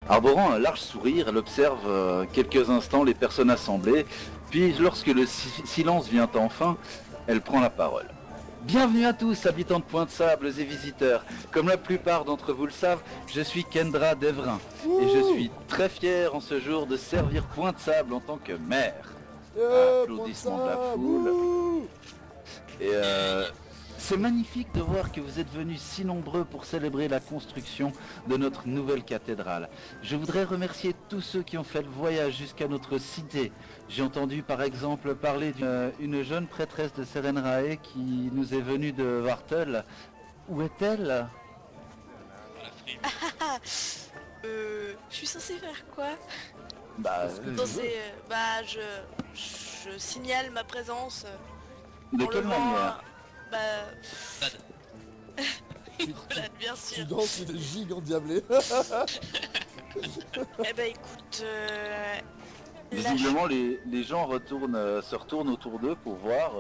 Arborant un large sourire, elle observe quelques instants les personnes assemblées, puis lorsque le silence vient enfin, elle prend la parole. Bienvenue à tous, habitants de Pointe-Sable et visiteurs. Comme la plupart d'entre vous le savent, je suis Kendra Devrin, et je suis très fier en ce jour de servir Pointe-Sable en tant que maire. Applaudissements de la foule. Et c'est magnifique de voir que vous êtes venus si nombreux pour célébrer la construction de notre nouvelle cathédrale. Je voudrais remercier tous ceux qui ont fait le voyage jusqu'à notre cité. J'ai entendu par exemple parler d'une jeune prêtresse de Serenrae qui nous est venue de Wartel. Où est-elle? Je suis censé faire quoi? Je signale ma présence. De quelle manière? Voilà, bien sûr. Tu danses des gigantes diablés. Eh ben écoute, visiblement les gens se retournent autour d'eux pour voir.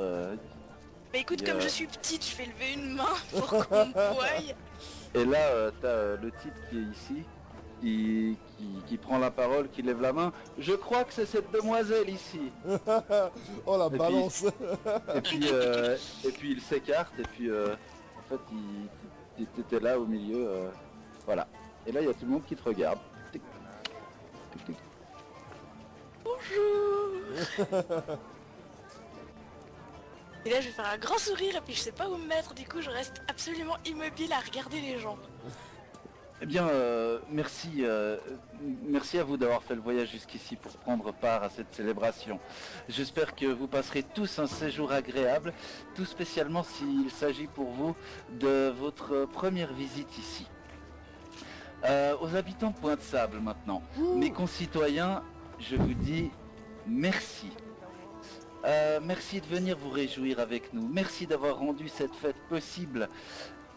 Bah écoute, comme je suis petite, je vais lever une main pour qu'on me voie. Et là, t'as le type qui est ici, qui prend la parole, qui lève la main. Je crois que c'est cette demoiselle ici. Oh la balance. Et puis il s'écarte, et puis en fait il était là au milieu, voilà. Et là il y a tout le monde qui te regarde. Tic, tic, tic. Bonjour. Et là je vais faire un grand sourire et puis je sais pas où me mettre, du coup je reste absolument immobile à regarder les gens. Eh bien, merci à vous d'avoir fait le voyage jusqu'ici pour prendre part à cette célébration. J'espère que vous passerez tous un séjour agréable, tout spécialement s'il s'agit pour vous de votre première visite ici. Aux habitants de Pointe-Sable maintenant, mes concitoyens, je vous dis merci. Merci de venir vous réjouir avec nous, merci d'avoir rendu cette fête possible.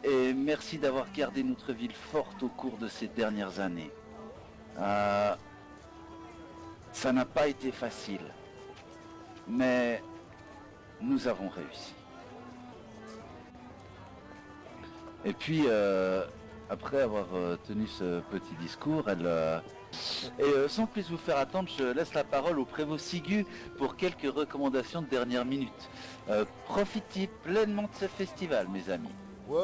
Et merci d'avoir gardé notre ville forte au cours de ces dernières années. Ça n'a pas été facile, mais nous avons réussi. Et puis, après avoir tenu ce petit discours, sans plus vous faire attendre, je laisse la parole au prévôt Sigu pour quelques recommandations de dernière minute. Profitez pleinement de ce festival, mes amis. Ouais,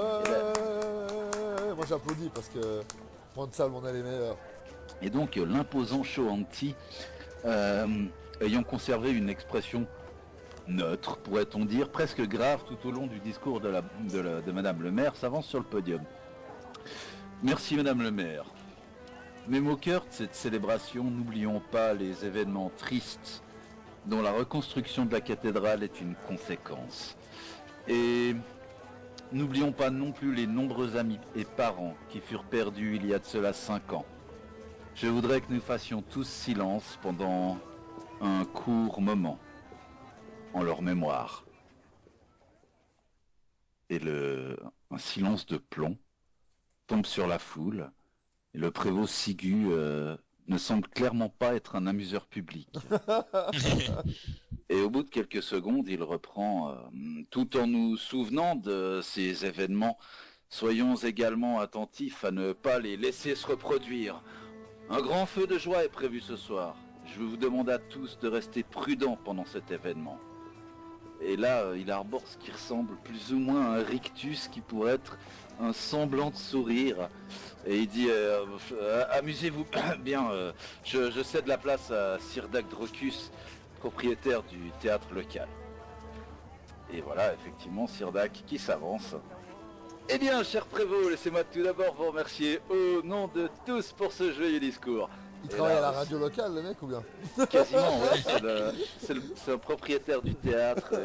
moi j'applaudis parce que Pointe-Sable on est les meilleurs. Et donc l'imposant Shoanti, ayant conservé une expression neutre, pourrait-on dire, presque grave tout au long du discours de Madame le maire, s'avance sur le podium. Merci Madame le maire. Mais au cœur de cette célébration, n'oublions pas les événements tristes dont la reconstruction de la cathédrale est une conséquence. Et n'oublions pas non plus les nombreux amis et parents qui furent perdus il y a de cela 5 ans. Je voudrais que nous fassions tous silence pendant un court moment en leur mémoire. Et un silence de plomb tombe sur la foule et le prévôt Sigu ne semble clairement pas être un amuseur public. Et au bout de quelques secondes, il reprend, tout en nous souvenant de ces événements, soyons également attentifs à ne pas les laisser se reproduire. Un grand feu de joie est prévu ce soir. Je vous demande à tous de rester prudents pendant cet événement. Et là, il arbore ce qui ressemble plus ou moins à un rictus qui pourrait être un semblant de sourire. Et il dit, amusez-vous bien, je cède la place à Sirdac Drocus, propriétaire du théâtre local. Et voilà, effectivement, Sirdac qui s'avance. Eh bien, cher prévôt, laissez-moi tout d'abord vous remercier au nom de tous pour ce joyeux discours. Il travaille à la radio locale, le mec, ou bien? Quasiment, ouais, c'est un propriétaire du théâtre,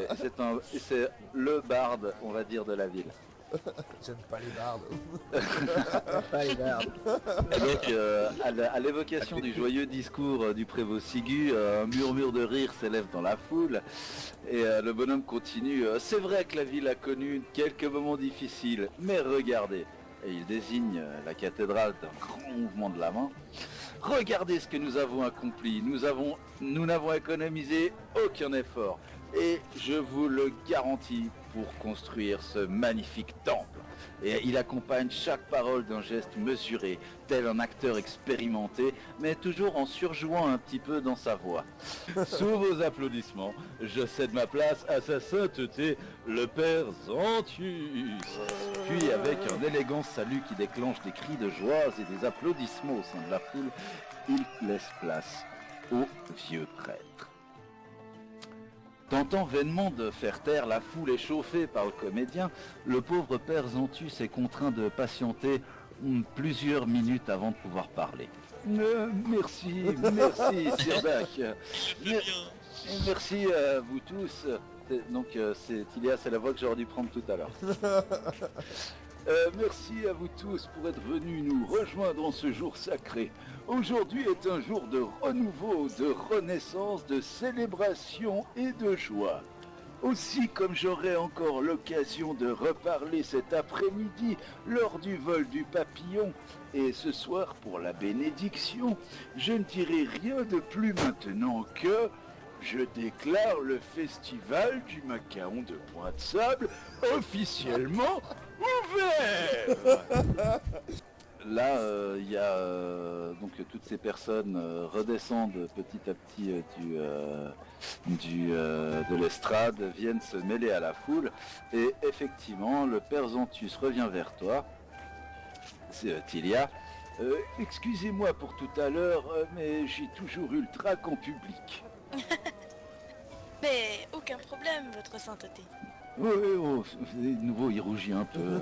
et c'est le barde, on va dire, de la ville. J'aime pas les bardes. Et donc, à l'évocation du joyeux discours du prévôt Sigu, un murmure de rire s'élève dans la foule, et le bonhomme continue. C'est vrai que la ville a connu quelques moments difficiles, mais regardez, et il désigne la cathédrale d'un grand mouvement de la main. Regardez ce que nous avons accompli, nous n'avons économisé aucun effort, et je vous le garantis pour construire ce magnifique temple. et il accompagne chaque parole d'un geste mesuré, tel un acteur expérimenté, mais toujours en surjouant un petit peu dans sa voix. Sous vos applaudissements, je cède ma place à sa sainteté, le père Zantius. Puis, avec un élégant salut qui déclenche des cris de joie et des applaudissements au sein de la foule, il laisse place au vieux prêtre. Tentant vainement de faire taire la foule échauffée par le comédien, le pauvre père Zantius est contraint de patienter plusieurs minutes avant de pouvoir parler. Merci, Sir Dac. Merci à vous tous. Donc c'est Tilia, c'est la voix que j'aurais dû prendre tout à l'heure. Merci à vous tous pour être venus nous rejoindre en ce jour sacré. Aujourd'hui est un jour de renouveau, de renaissance, de célébration et de joie. Aussi, comme j'aurai encore l'occasion de reparler cet après-midi lors du vol du papillon et ce soir pour la bénédiction, je ne dirai rien de plus maintenant que je déclare le festival du macaron de Pointe-Sable officiellement ouvert. Là, il y a donc toutes ces personnes redescendent petit à petit de l'estrade, viennent se mêler à la foule, et effectivement, le père Zantius revient vers toi. C'est Tilia. Excusez-moi pour tout à l'heure, mais j'ai toujours eu le trac en public. Mais aucun problème, votre sainteté. Oui, de nouveau, il rougit un peu.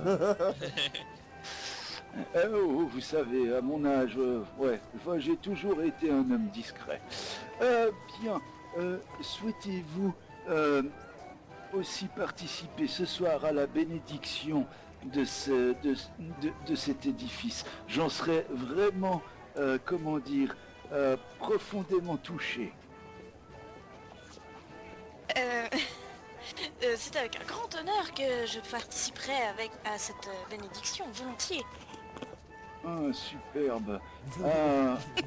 Vous savez, à mon âge, j'ai toujours été un homme discret. Bien, souhaitez-vous aussi participer ce soir à la bénédiction de cet édifice? J'en serais vraiment, profondément touché. C'est avec un grand honneur que je participerai à cette bénédiction, volontiers. Ah, superbe.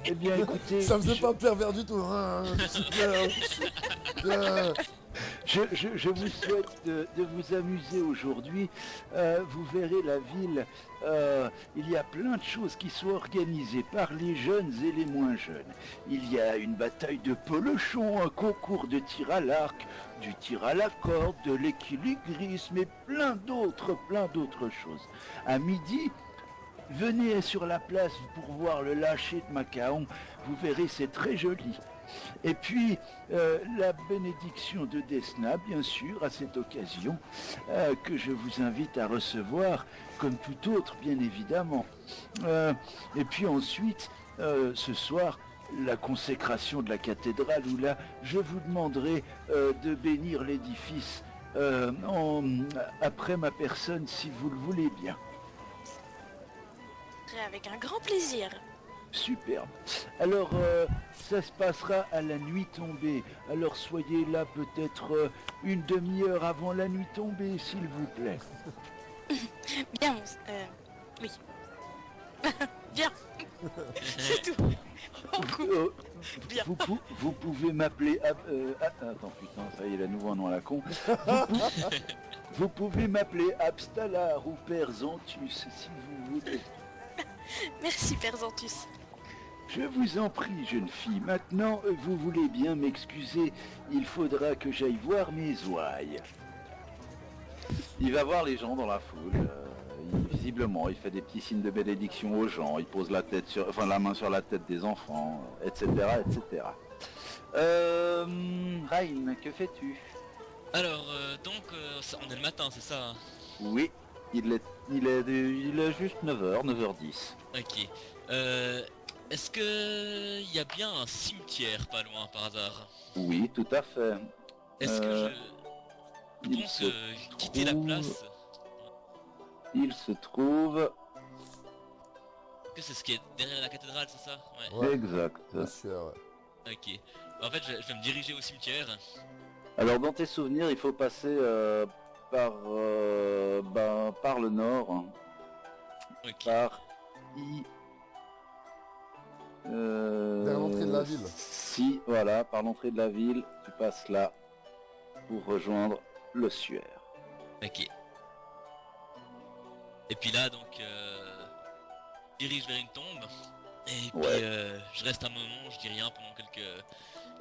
Eh bien, écoutez... Ça faisait pas pervers du tout. Hein. Super. Je vous souhaite de vous amuser aujourd'hui. Vous verrez la ville, il y a plein de choses qui sont organisées par les jeunes et les moins jeunes. Il y a une bataille de polochon, un concours de tir à l'arc, du tir à la corde, de l'équilibrisme et plein d'autres choses. À midi, venez sur la place pour voir le lâcher de Macaon. Vous verrez, c'est très joli. Et puis, la bénédiction de Desna, bien sûr, à cette occasion, que je vous invite à recevoir, comme tout autre, bien évidemment. Et puis ensuite, ce soir, la consécration de la cathédrale, où là, je vous demanderai de bénir l'édifice après ma personne, si vous le voulez bien. Avec un grand plaisir. Superbe. Alors, ça se passera à la nuit tombée. Alors, soyez là peut-être une demi-heure avant la nuit tombée, s'il vous plaît. Bien, oui. Bien. C'est tout. Bien. Vous pouvez m'appeler... attends, putain, ça y est, la nouveau un nom à la con. Vous pouvez m'appeler Abstalar ou Père Zantius, si vous voulez. Merci, Père Zantius. Je vous en prie, jeune fille. Maintenant, vous voulez bien m'excuser, il faudra que j'aille voir mes ouailles. Il va voir les gens dans la foule. Visiblement, il fait des petits signes de bénédiction aux gens. Il pose la main sur la tête des enfants, etc., etc. Rain, que fais-tu? Alors, on est le matin, c'est ça hein? Oui, il est juste 9h, 9h10. Ok. Est-ce que il y a bien un cimetière pas loin par hasard? Oui, tout à fait. Est-ce que je pense quitter la place? Il se trouve... Que c'est ce qui est derrière la cathédrale, c'est ça? Ouais. Exact. Bien sûr, ouais. Ok. En fait, je vais me diriger au cimetière. Alors, dans tes souvenirs, il faut passer par le nord. Ok. Par Vers l'entrée de la ville. Si, voilà, par l'entrée de la ville, tu passes là pour rejoindre l'ossuaire. Ok. Et puis là donc je dirige vers une tombe. Et puis Ouais. je reste un moment, je dis rien pendant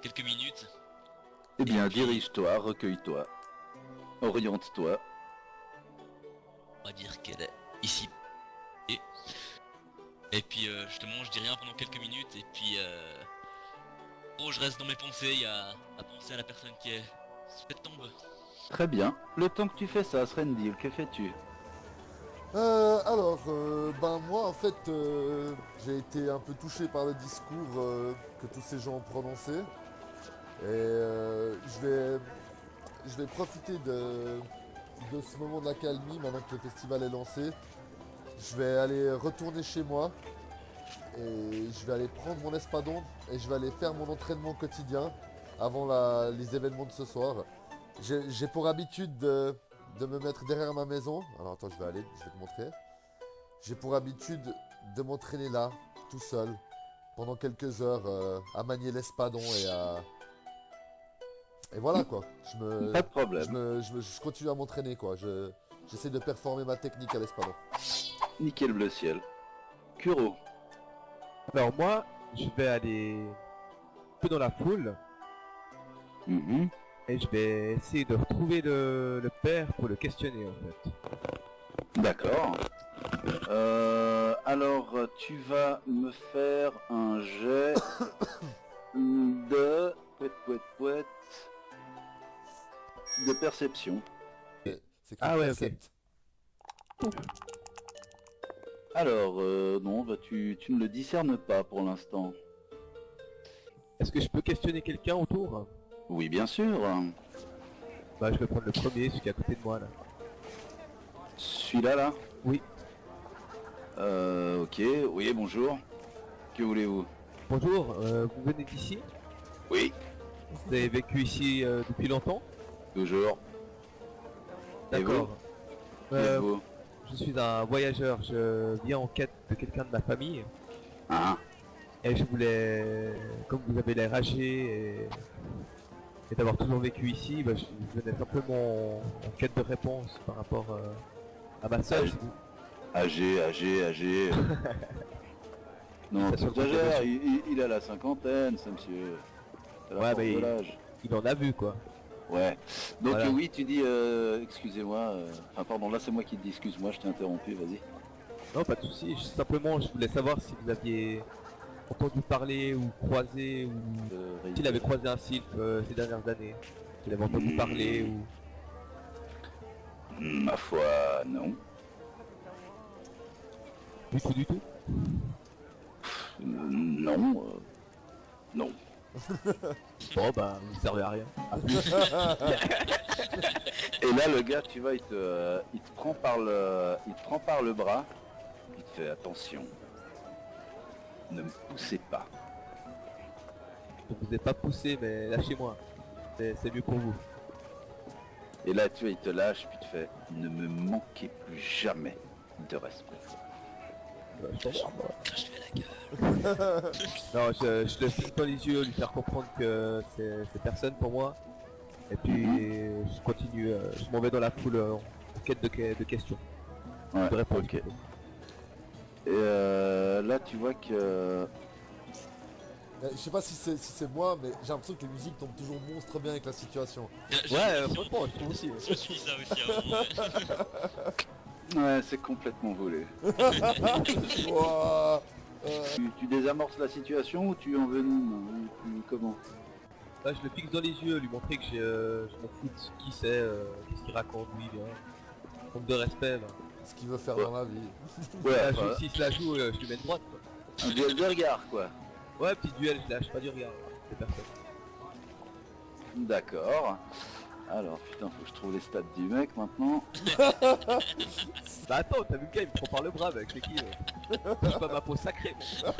quelques minutes. Eh bien, Et puis- dirige-toi, recueille-toi, oriente-toi. On va dire qu'elle est ici. Et puis justement je dis rien pendant quelques minutes et puis je reste dans mes pensées à penser à la personne qui est sur cette tombe. Très bien. Le temps que tu fais ça, Srendil, que fais-tu? Ben moi en fait j'ai été un peu touché par le discours que tous ces gens ont prononcé et je vais profiter de ce moment de l'accalmie maintenant que le festival est lancé. Je vais aller retourner chez moi et je vais aller prendre mon espadon et je vais aller faire mon entraînement quotidien avant les événements de ce soir. J'ai pour habitude de me mettre derrière ma maison. Alors attends, je vais te montrer. J'ai pour habitude de m'entraîner là, tout seul, pendant quelques heures, à manier l'espadon et voilà quoi. Pas de problème. Je continue à m'entraîner quoi. J'essaie de performer ma technique à l'espadon. Nickel bleu ciel. Kuro. Alors moi, je vais aller un peu dans la foule Mhm. et je vais essayer de retrouver le père pour le questionner en fait. D'accord. Alors, tu vas me faire un jet de... pouet, de perception. C'est Ah ouais, ok. percept. Alors, non, bah, tu ne le discernes pas pour l'instant. Est-ce que je peux questionner quelqu'un autour? Oui, bien sûr. Bah je vais prendre le premier, celui qui est à côté de moi là. Celui-là, là? Oui. Ok, oui, bonjour. Que voulez-vous? Bonjour, vous venez d'ici? Oui, Vous avez vécu ici depuis longtemps? toujours. Et D'accord. Qui êtes-vous? Je suis un voyageur, je viens en quête de quelqu'un de ma famille Ah, et je voulais, comme vous avez l'air âgé et d'avoir toujours vécu ici, bah, je venais simplement en quête de réponse par rapport à ma soeur. âgé. Non, Ça tu sur le exagères, côté, il a la cinquantaine, ce monsieur. C'est la Ouais, force mais de l'âge. Il en a vu quoi. Ouais. Donc Voilà. oui, tu dis, excusez-moi, enfin pardon, là c'est moi qui te dis excuse-moi, je t'ai interrompu, vas-y. Non, pas de souci. Simplement, je voulais savoir si vous aviez entendu parler ou croisé ou s'il avait croisé un sylphe ces dernières années. S'il avait entendu parler ou... Ma foi, non. Du tout. Non. Non. Bon bah, vous ne servez à rien. À plus. Et là, le gars, tu vois, il te prend par le bras, il te fait attention. Ne me poussez pas. Je vous ai pas poussé, mais lâchez-moi. C'est mieux pour vous. Et là, tu vois, il te lâche, puis il te fait, ne me manquez plus jamais de respect. Je t'en sors, moi. Crache la gueule. Non, je le fixe dans les yeux, lui faire comprendre que c'est personne pour moi. Et puis je continue, je m'en vais dans la foule en quête de questions. Ouais, De réponses. ok. plutôt. Et là, tu vois que... Je sais pas si c'est moi, mais j'ai l'impression que les musiques tombent toujours monstre bien avec la situation. Ouais, franchement, je trouve aussi. Je me suis dit ça aussi à un moment, ouais. Ouais, c'est complètement volé. Ouah, Tu désamorces la situation ou tu envenimes ou comment? Là, je le fixe dans les yeux, lui montrer que je m'en fous de qui c'est, qu'est-ce qu'il raconte, lui, bien. Compte de respect, là. ce qu'il veut faire dans la vie. Ouais, Là, enfin, s'il se la joue, je lui mets de droite, quoi. un duel de regard, quoi. Ouais, petit duel, je lâche pas du regard, c'est personne. D'accord. Alors, putain, faut que je trouve les stats du mec maintenant. Bah attends, t'as vu le gars, il me prend par le bras, mec, c'est qui touche pas ma peau sacrée, moi.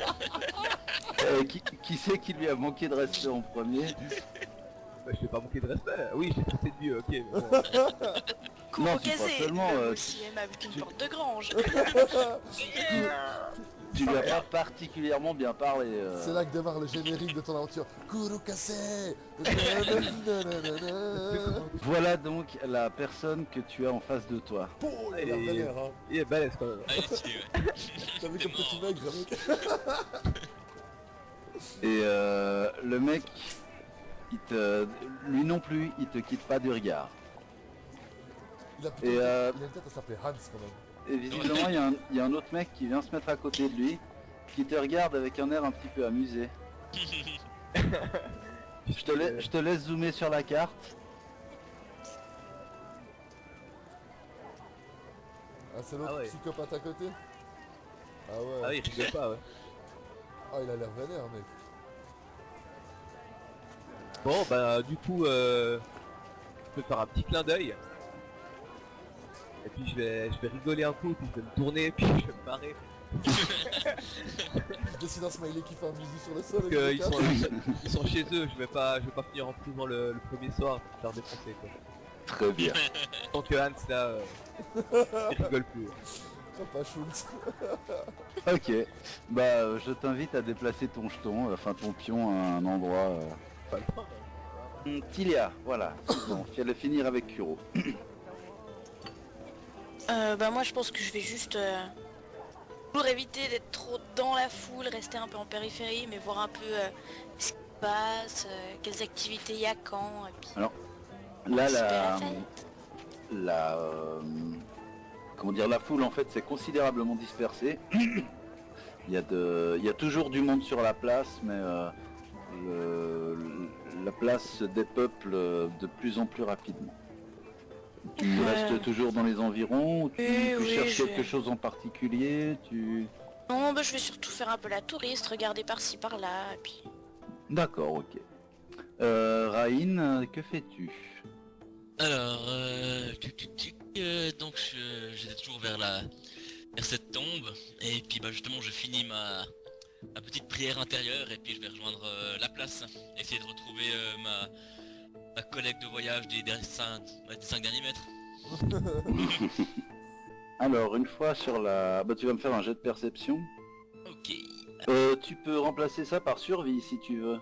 Qui c'est qui lui a manqué de respect en premier? Bah, je vais pas manquer de respect. Oui, j'ai traité de vieux, ok, mais bon. Cours Non, au c'est pas casé, seulement, le aussi aimable qu'une porte de grange. Tu lui as pas particulièrement bien parlé. C'est là que démarre le générique de ton aventure. Kurokase. Voilà donc la personne que tu as en face de toi. Oh, il a l'air vénère, hein. Il est balèze quand même. Ah, il est stylé, ouais. T'as vu T'es comme petit mort. maigre, mec. Et le mec, lui non plus, il te quitte pas du regard. Il a plutôt Et il a une tête à s'appeler Hans quand même. Et visiblement, il y a un autre mec qui vient se mettre à côté de lui, qui te regarde avec un air un petit peu amusé. Je te laisse zoomer sur la carte. Ah, c'est l'autre Ah ouais. psychopathe à côté. Ah ouais. Ah oui, il rigole pas, ouais. Ah, il a l'air vénère, mec. Bon, bah du coup, je peux faire un petit clin d'œil. Et puis je vais rigoler un coup, puis je vais me tourner, puis je vais me barrer. Je décide un smiley qui fait un bisou sur le sol. Parce avec qu'ils le sont, ils sont chez eux, je vais pas finir en prison le premier soir, je vais me faire défoncer quoi. Très bien. Tant que Hans là, il rigole plus. Papa Schultz. Ok. Bah, je t'invite à déplacer ton jeton, enfin ton pion à un endroit. Pas le temps, hein. Tilia, voilà. Bon, tu allais finir avec Kuro. Bah moi je pense que je vais juste pour éviter d'être trop dans la foule, rester un peu en périphérie, mais voir un peu ce qui se passe, quelles activités il y a quand, et puis Là, anticiper la la, fête. la, comment dire, la foule en fait s'est considérablement dispersée. Il y a toujours du monde sur la place, mais la place se dépeuple de plus en plus rapidement. Tu restes toujours dans les environs ou tu Oui, cherches je- quelque chose en particulier Non, bah je vais surtout faire un peu la touriste, regarder par-ci par-là, et puis... D'accord, ok. Raïn, que fais-tu? Alors, donc j'étais toujours vers cette tombe, et puis bah justement je finis ma petite prière intérieure, et puis je vais rejoindre la place, essayer de retrouver ma collègue de voyage des 5 derniers mètres. Alors, une fois sur la... Bah, tu vas me faire un jet de perception. Ok. Tu peux remplacer ça par survie si tu veux.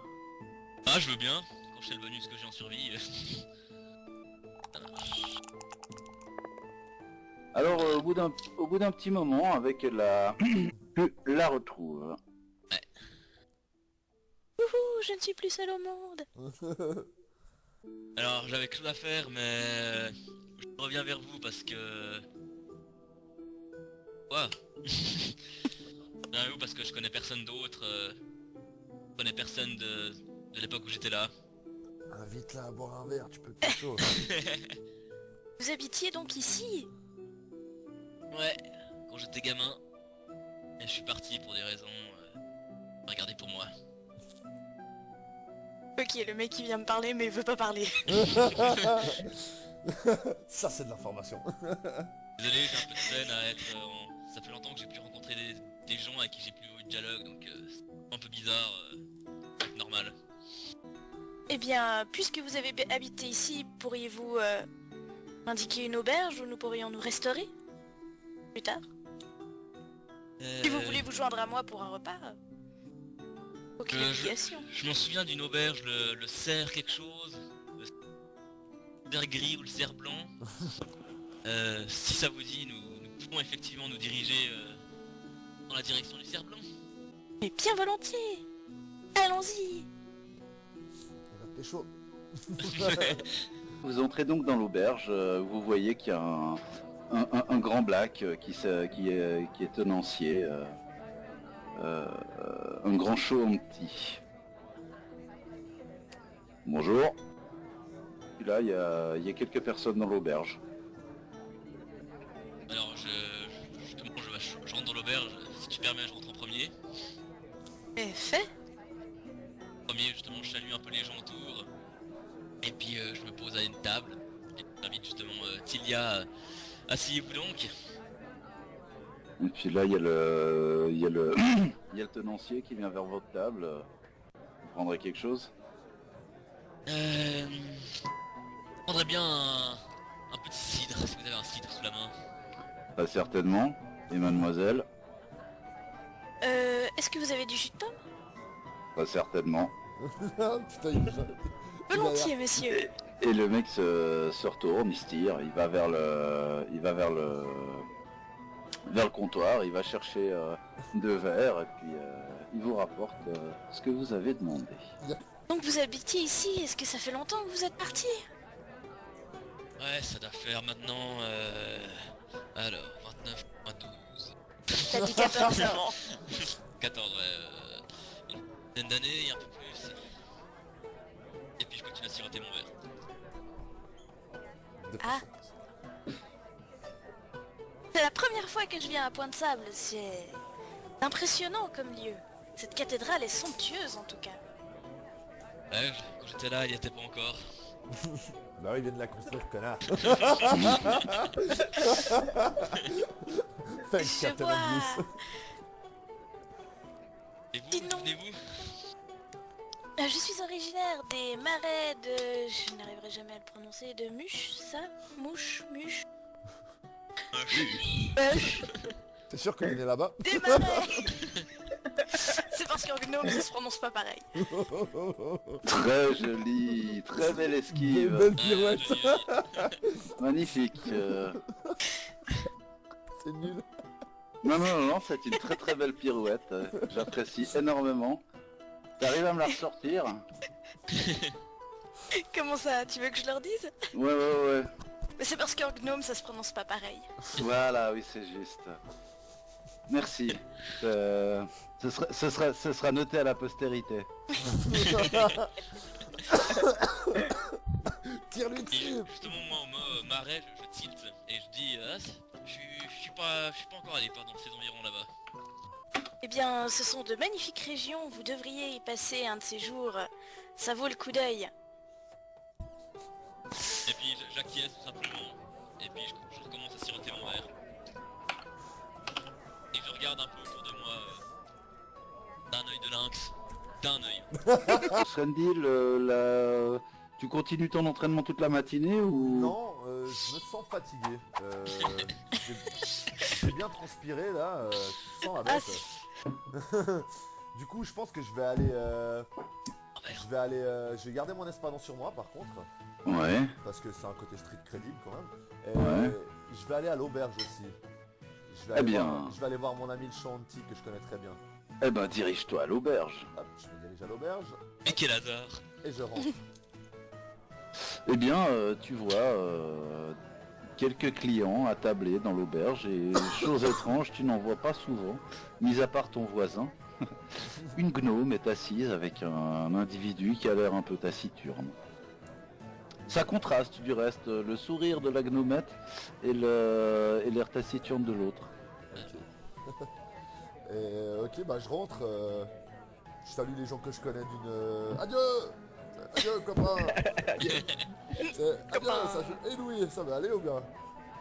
Ah, je veux bien, quand je sais le bonus que j'ai en survie. Ça marche. Alors, au bout d'un petit moment, avec la... tu la retrouves. Ouh, je ne suis plus seule au monde. Alors j'avais quelque chose à faire, mais je reviens vers vous parce que... Quoi? Je reviens vers vous parce que je connais personne d'autre. Je connais personne de l'époque où j'étais là. Invite-la à boire un verre, tu peux quelque chose. Vous habitiez donc ici? Ouais, quand j'étais gamin. Et je suis parti pour des raisons... regardez pour moi. Ok, le mec qui vient me parler mais il veut pas parler. Ça, c'est de l'information. Désolé, j'ai un peu de peine à être... Ça fait longtemps que j'ai pu rencontrer des gens avec qui j'ai plus eu de dialogue, donc c'est un peu bizarre. Normal. Eh bien, puisque vous avez habité ici, pourriez-vous m'indiquer une auberge où nous pourrions nous restaurer plus tard? Si vous voulez vous joindre à moi pour un repas, aucune obligation. Je m'en souviens d'une auberge, le cerf quelque chose, le cerf gris ou le cerf blanc. Si ça vous dit, nous pouvons effectivement nous diriger dans la direction du cerf blanc. Mais bien volontiers. Allons-y. On va pécho. Vous entrez donc dans l'auberge, vous voyez qu'il y a un grand black qui est tenancier, un grand chaud en petit. Bonjour. Et là, il y a quelques personnes dans l'auberge. Alors justement je rentre dans l'auberge, si tu permets je rentre en premier. Et fait. Premier justement je salue un peu les gens autour. Et puis je me pose à une table. Et j'invite justement Tilia, asseyez-vous donc. Et puis là, il y a le tenancier qui vient vers votre table. Vous prendrez quelque chose? Je prendrais bien un petit cidre, si vous avez un cidre sous la main. Pas certainement. Et mademoiselle? Est-ce que vous avez du jus de pomme? Pas certainement. Putain, Volontiers, monsieur. Et le mec se retourne, il se tire, il va vers le comptoir, il va chercher 2 verres et puis il vous rapporte ce que vous avez demandé. Donc vous habitiez ici, est-ce que ça fait longtemps que vous êtes parti? Ouais, ça doit faire maintenant... Alors, 29, 12... T'as dit 14 ans. 14, ouais, une dizaine d'années et un peu plus. Et puis je continue à siroter mon verre. Ah. C'est la première fois que je viens à Pointe-Sable, c'est impressionnant comme lieu. Cette cathédrale est somptueuse en tout cas. Ouais, quand j'étais là, il y était pas encore. Bah oui, il vient de la construire, connard. Fake Je Captain vois. Obvious. Et vous, Dis non. venez-vous? Je suis originaire des marais de... Je n'arriverai jamais à le prononcer. De Muche, ça? Mouche, Muche, Muche. T'es sûr qu'on est là-bas? Des marais. C'est parce qu'en gnome ça se prononce pas pareil. Très joli, très belle Une esquive, belle pirouette. magnifique. C'est nul. Non, c'est une très belle pirouette, j'apprécie énormément. T'arrives à me la ressortir? Comment ça? Tu veux que je leur dise? Ouais. Mais c'est parce qu'en gnome ça se prononce pas pareil. Voilà, oui, c'est juste. Merci. Ce sera noté à la postérité. Tire-lui Et dessus. justement, moi, marais, je tilte. Et je dis, je suis pas encore allé dans ces environs là-bas. Eh bien, ce sont de magnifiques régions, vous devriez y passer un de ces jours. Ça vaut le coup d'œil. Et puis j'acquiesce tout simplement. Et puis je recommence à siroter mon verre. Et je regarde un peu autour de moi d'un œil de lynx. D'un œil. Srendil, tu continues ton entraînement toute la matinée ou... Non, je me sens fatigué. J'ai bien transpiré là, je sens la bête. Du coup, je pense que je vais aller... je vais garder mon espadon sur moi par contre. Ouais. Parce que c'est un côté street crédible quand même. Et Ouais. je vais aller à l'auberge aussi. Eh bien. Je vais aller voir mon ami le Chanty que je connais très bien. Eh ben, dirige-toi à l'auberge. Hop, je me dirige à l'auberge Mais quel hasard. et je rentre. Eh bien, tu vois quelques clients attablés dans l'auberge et chose étrange, tu n'en vois pas souvent, mis à part ton voisin. Une gnome est assise avec un individu qui a l'air un peu taciturne. Ça contraste du reste, le sourire de la gnomette et l'air taciturne de l'autre. Et ok, bah je rentre. Je salue les gens que je connais d'une... Adieu. Adieu copain. Adieu, ça fait... Et Louis, ça va aller ou bien?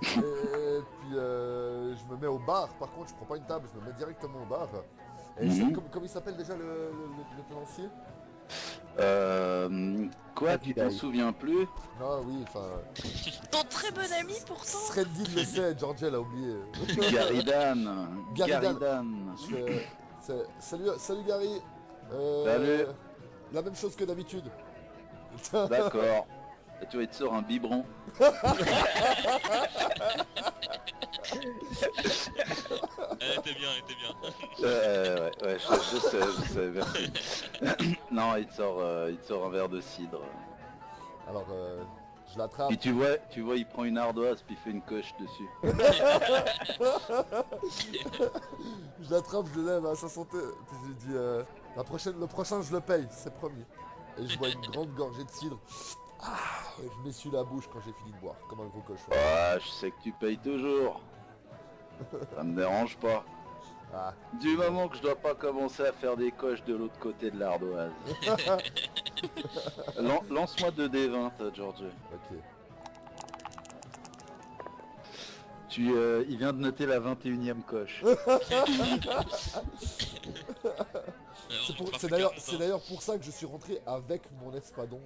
Et puis je me mets au bar, par contre je prends pas une table, je me mets directement au bar. Et c'est comme il s'appelle déjà le tenancier? Quoi, tu t'en souviens plus? Non, oui, enfin... Ton très bon ami pourtant. Srendil le sait, Georgia l'a oublié. Garidan. Garidan. Salut Gary. Salut. La même chose que d'habitude. D'accord. Et tu vois, il te sort un biberon. Elle était bien. Ouais, je sais, merci. Non, il te sort un verre de cidre. Alors, je l'attrape. Puis tu vois, il prend une ardoise puis il fait une coche dessus. Je l'attrape, je le lève à sa santé. Puis je lui dis, le prochain je le paye, c'est promis. Et je bois une grande gorgée de cidre. Et je m'essuie la bouche quand j'ai fini de boire, comme un gros cochon. Ah, je sais que tu payes toujours. Ça me dérange pas. Ah, Du moment que je dois pas commencer à faire des coches de l'autre côté de l'ardoise. Lance-moi 2D20, George. ok. Il vient de noter la 21e coche. C'est d'ailleurs pour ça que je suis rentré avec mon espadon.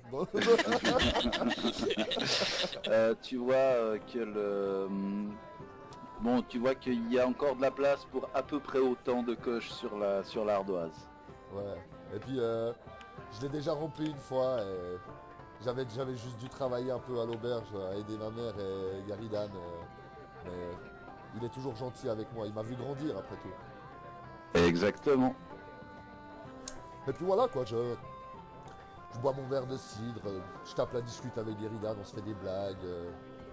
Tu vois que Bon, tu vois qu'il y a encore de la place pour à peu près autant de coches sur l'ardoise. Ouais. Et puis, je l'ai déjà rempli une fois et j'avais juste dû travailler un peu à l'auberge, à aider ma mère et Garidan. Mais il est toujours gentil avec moi, il m'a vu grandir après tout. Exactement. Et puis voilà quoi, je bois mon verre de cidre, je tape la discute avec Garidan, on se fait des blagues.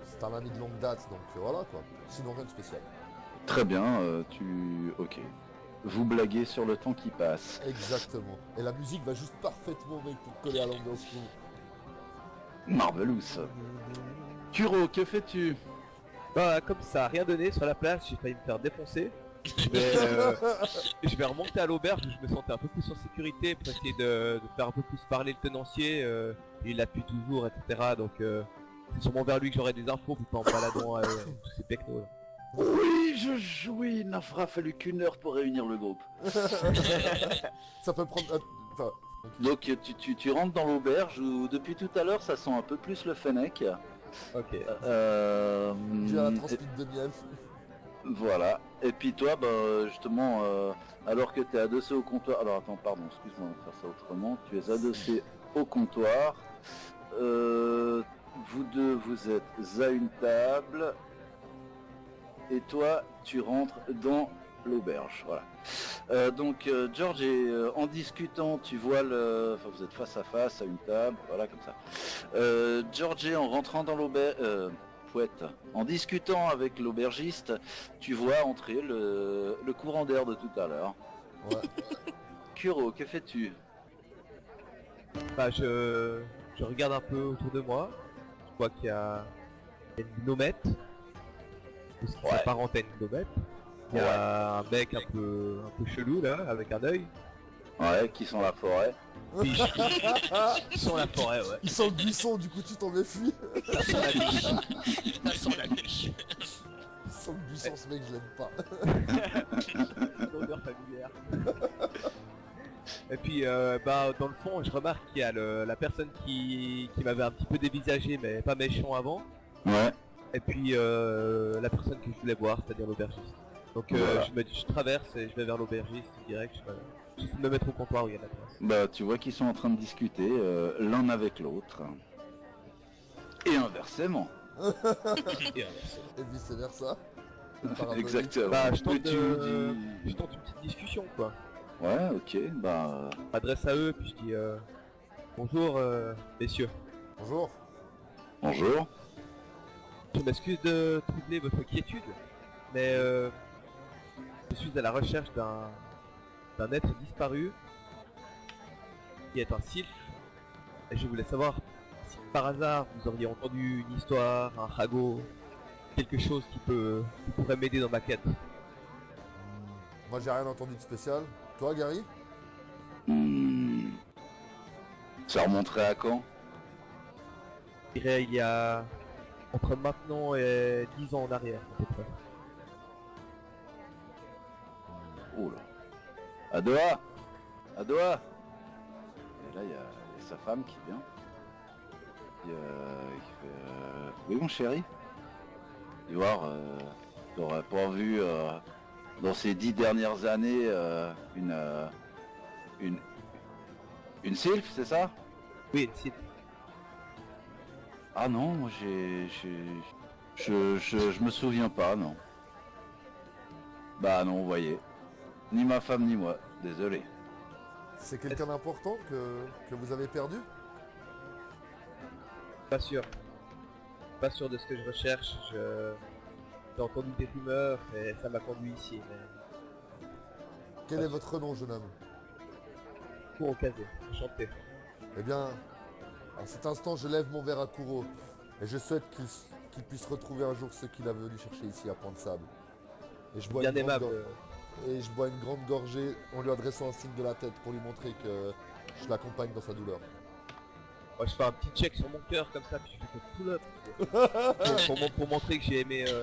C'est un ami de longue date, donc voilà quoi. Sinon rien de spécial. Très bien, Ok. Vous blaguez sur le temps qui passe. Exactement. Et la musique va juste parfaitement mec pour coller à l'ambiance. Marvelous. Kuro, que fais-tu? Bah comme ça a rien donné sur la place, j'ai failli me faire défoncer. Je vais remonter à l'auberge où je me sentais un peu plus en sécurité pour essayer de faire un peu plus parler le tenancier. Il appuie toujours, etc. Donc c'est sûrement vers lui que j'aurai des infos pour pas en baladant tous ces pecnos là. Oui, je jouis. Il n'aura fallu qu'une heure pour réunir le groupe. Ça peut prendre... Enfin... Donc tu rentres dans l'auberge où depuis tout à l'heure ça sent un peu plus le fennec. Ok. J'ai la transpite de miel. Voilà. Et puis toi, bah, justement, alors que tu es adossé au comptoir... Alors attends, pardon, excuse-moi, on va faire ça autrement. Tu es adossé au comptoir. Vous deux, vous êtes à une table. Et toi, tu rentres dans l'auberge. Voilà. Donc, George, en discutant, tu vois le... Enfin, vous êtes face à face à une table, voilà, comme ça. George, en rentrant dans l'auberge... Pouette. En discutant avec l'aubergiste, tu vois entrer le courant d'air de tout à l'heure. Ouais. Kuro, que fais-tu? Bah je regarde un peu autour de moi. Je vois qu'il y a une gnomette. Ou ce qui s'apparente à une gnomette. Il y a un mec un peu chelou là, avec un œil. Ouais, qui sont la forêt. Puis ils sont la forêt, ouais. Ils sont le buisson, du coup tu t'en méfies. Ça sent la biche. Ça sent la biche. Ils sont le buisson, ce mec je l'aime pas. L'odeur familière. Et puis bah dans le fond je remarque qu'il y a la personne qui m'avait un petit peu dévisagé mais pas méchant avant. Ouais. Et puis la personne que je voulais voir, c'est-à-dire l'aubergiste. Donc Voilà. je traverse et je vais vers l'aubergiste direct, j'essaie de me mettre au comptoir où il y a de la place. Bah, tu vois qu'ils sont en train de discuter l'un avec l'autre. Et inversement. Et inversement. Et vice versa. Exactement. Bah je Et tente, tu dis... je tente une petite discussion quoi. Ouais, ok, bah... Je m'adresse à eux puis je dis bonjour messieurs. Bonjour. Bonjour. Je m'excuse de troubler votre quiétude, mais je suis à la recherche d'un être disparu qui est un sylphe et je voulais savoir si par hasard vous auriez entendu une histoire, un ragot, quelque chose qui pourrait m'aider dans ma quête. Moi j'ai rien entendu de spécial. Toi Gary? Ça remonterait à quand? Je dirais il y a entre maintenant et 10 ans en arrière à peu près. Oh là. Adoa! Adoa! Et là, il y a sa femme qui vient. Qui fait... Oui, mon chéri? Tu vois, t'aurais pas vu dans ces 10 dernières années une sylphe, c'est ça? Oui, une sylphe. Ah non, moi je me souviens pas, non. Bah non, vous voyez. Ni ma femme ni moi, désolé. C'est quelqu'un d'important que vous avez perdu? Pas sûr. Pas sûr de ce que je recherche. J'ai entendu des rumeurs et ça m'a conduit ici. Mais... Quel est votre nom, jeune homme? Pour caser, enchanté. Eh bien, à cet instant, je lève mon verre à Kuro et je souhaite qu'il puisse retrouver un jour ce qu'il a venu chercher ici à Point de Sable. Et je bois Bien une grande aimable. Et je bois une grande gorgée en lui adressant un signe de la tête pour lui montrer que je l'accompagne dans sa douleur. Moi je fais un petit check sur mon cœur comme ça, puis je fais tout là. pour montrer que j'ai aimé, ses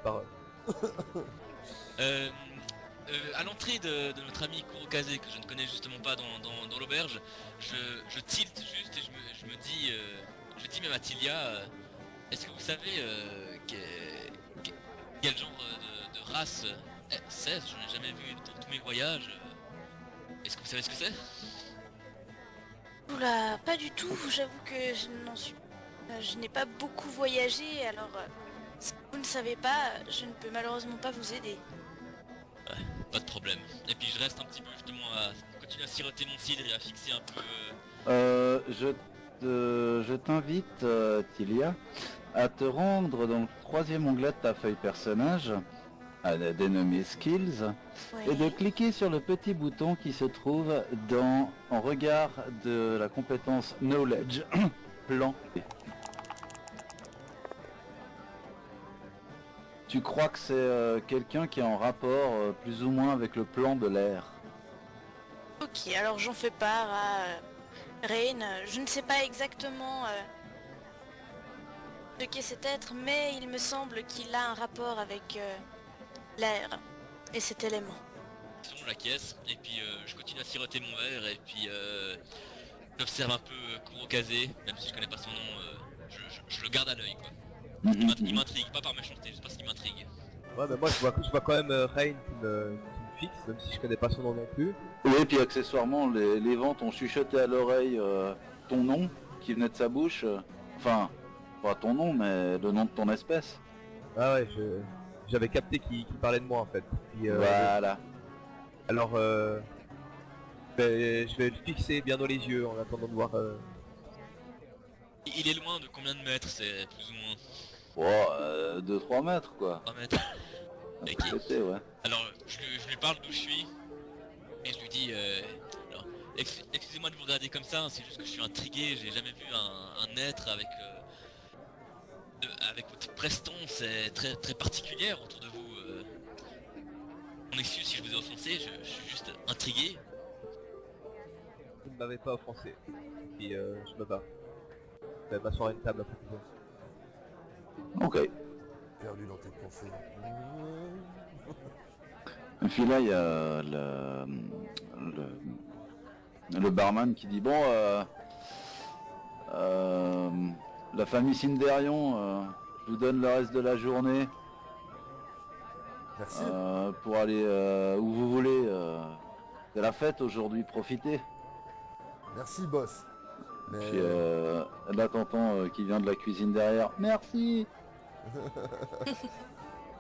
paroles. À l'entrée de notre ami Kurokaze, que je ne connais justement pas dans l'auberge, je tilte juste et je dis même à Tilia, est-ce que vous savez que- quel genre de race c'est? Je n'ai jamais vu dans tous mes voyages. Est-ce que vous savez ce que c'est? Oula, pas du tout, j'avoue que je n'ai pas beaucoup voyagé, alors si vous ne savez pas, je ne peux malheureusement pas vous aider. Pas de problème. Et puis je reste un petit peu justement à continuer à siroter mon cidre et à fixer un peu... Je t'invite, Tilia, à te rendre dans le troisième onglet de ta feuille personnage, dénommé Skills, Ouais. et de cliquer sur le petit bouton qui se trouve en regard de la compétence Knowledge, plan. Tu crois que c'est quelqu'un qui est en rapport plus ou moins avec le plan de l'air. Ok, alors j'en fais part à Rain. Je ne sais pas exactement ce qu'est cet être, mais il me semble qu'il a un rapport avec l'air et cet élément. Selon la caisse, et puis je continue à siroter mon verre, et puis j'observe un peu Kurokase, même si je connais pas son nom, je le garde à l'œil quoi. Il m'intrigue, pas par méchanceté, juste parce qu'il m'intrigue. Ouais, mais moi je vois quand même Rain qui me fixe, même si je connais pas son nom non plus. Oui, et puis accessoirement, les vents t'ont chuchoté à l'oreille ton nom qui venait de sa bouche. Enfin, pas ton nom, mais le nom de ton espèce. Ah ouais, j'avais capté qu'il parlait de moi en fait. Puis, Voilà. alors, je vais le fixer bien dans les yeux en attendant de voir. Il est loin de combien de mètres? C'est plus ou moins Oh, 2-3 mètres quoi. 3 mètres. Ça Ok. peut péter, ouais. Alors je lui parle d'où je suis, et je lui dis alors, excusez-moi de vous regarder comme ça, hein, c'est juste que je suis intrigué, j'ai jamais vu un être avec avec votre prestance très très particulière autour de vous. On excuse si je vous ai offensé, je suis juste intrigué. Vous ne m'avez pas offensé. Puis je me bats. Je vais m'asseoir à une table après tout ça. Ok. Perdu dans tes pensées. Et puis là, il y a le barman qui dit bon, la famille Cindérion, je vous donne le reste de la journée Merci. pour aller où vous voulez. C'est la fête aujourd'hui, profitez. Merci, boss. Mais Puis là, t'entends qui vient de la cuisine derrière. Merci.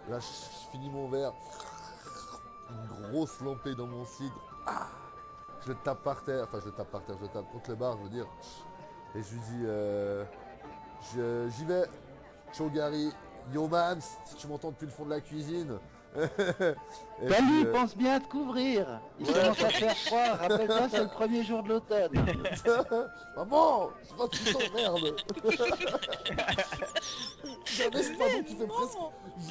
là, je finis mon verre. Une grosse lampée dans mon cidre. Ah, je le tape par terre. Enfin, je le tape par terre. Je le tape contre le bar, je veux dire. Et je lui dis, j'y vais. Ciao Gary. Yo Mams, si tu m'entends depuis le fond de la cuisine. Et Salut, puis, pense bien à te couvrir. Il Ouais. commence à faire froid. Rappelle-toi, c'est le premier jour de l'automne. Maman, je vois que tu sens merde. J'ai un espadon qui fait presque.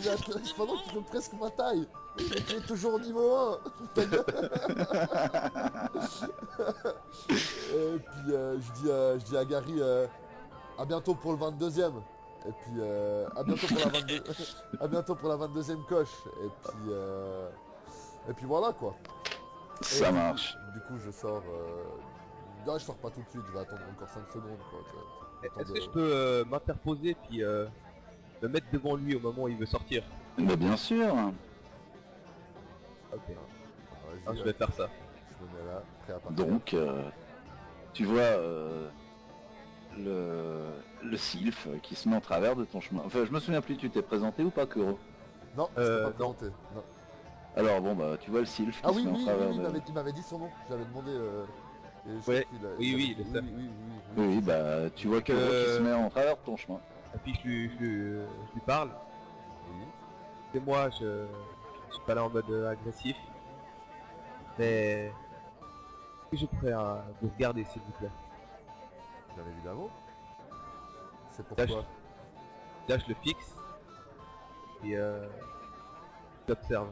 J'ai un espadon qui fait presque ma taille. Tu es toujours au niveau 1. Et puis je dis à Gary à bientôt pour le 22e. Et puis à bientôt pour la 22 à bientôt pour la 22e coche. Et puis voilà quoi. Ça Et marche. Du coup je sors. Non, je sors pas tout de suite, je vais attendre encore 5 secondes quoi. Est-ce que je peux m'interposer puis me mettre devant lui au moment où il veut sortir? Mais bien sûr. Ok, Vas-y, ah, je vais faire ça. je me mets là, prêt à partir. Donc, tu vois le sylphe qui se met en travers de ton chemin. Enfin, je me souviens plus, tu t'es présenté ou pas, Kuro? Non, je t'ai pas non. présenté. Non. Alors bon, bah, tu vois le sylphe qui Ah se oui, met en oui, travers oui, de... il m'avait dit son nom. J'avais demandé. Et je Ouais, sais qu'il a- oui, il oui, avait- il est ça. Oui, bah, tu vois Kuro qui se met en travers de ton chemin. Et puis je lui parle. Oui. C'est moi, je suis pas là en mode agressif. Mais... Est-ce que je pourrais vous regarder s'il vous plaît? Bien évidemment. C'est Là, pourquoi. Là je le fixe. Et j'observe.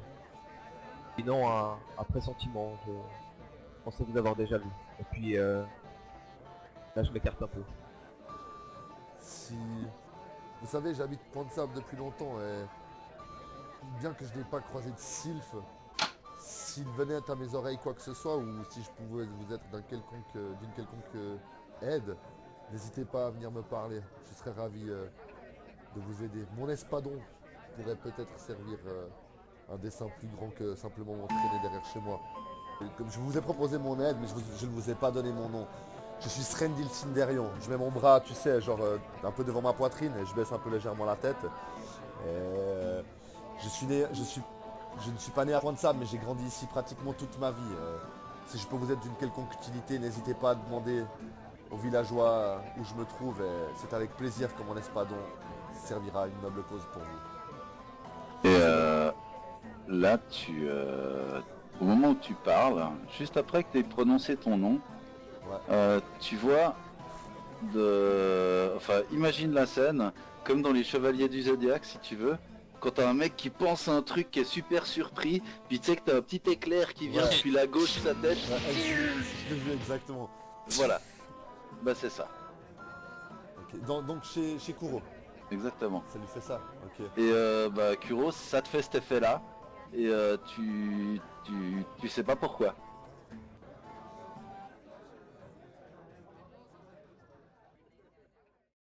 Sinon un pressentiment, je pensais vous avoir déjà vu. Et puis là je m'écarte un peu. Si. Vous savez, j'habite Point de Sable depuis longtemps et. Bien que je n'ai pas croisé de sylphe, s'il venait à mes oreilles quoi que ce soit, ou si je pouvais vous être d'une quelconque aide, n'hésitez pas à venir me parler. Je serais ravi de vous aider. Mon espadon pourrait peut-être servir un dessin plus grand que simplement m'entraîner derrière chez moi. Et comme je vous ai proposé mon aide, mais je ne vous ai pas donné mon nom. Je suis Srendil Sinderion. Je mets mon bras, tu sais, genre un peu devant ma poitrine et je baisse un peu légèrement la tête. Je ne suis pas né à Pointe-Sable, mais j'ai grandi ici pratiquement toute ma vie. Si je peux vous être d'une quelconque utilité, n'hésitez pas à demander aux villageois où je me trouve. Et c'est avec plaisir que mon espadon servira à une noble cause pour vous. Et là, au moment où tu parles, juste après que tu aies prononcé ton nom, tu vois, enfin, imagine la scène, comme dans les Chevaliers du Zodiaque, si tu veux, quand t'as un mec qui pense à un truc qui est super surpris, puis tu sais que t'as un petit éclair qui vient depuis la gauche de sa tête. Je l'ai vu exactement. Voilà, bah c'est ça. Okay. Donc chez Kuro. Exactement. Ça lui fait ça, ok. Et bah Kuro, ça te fait cet effet là, et tu sais pas pourquoi.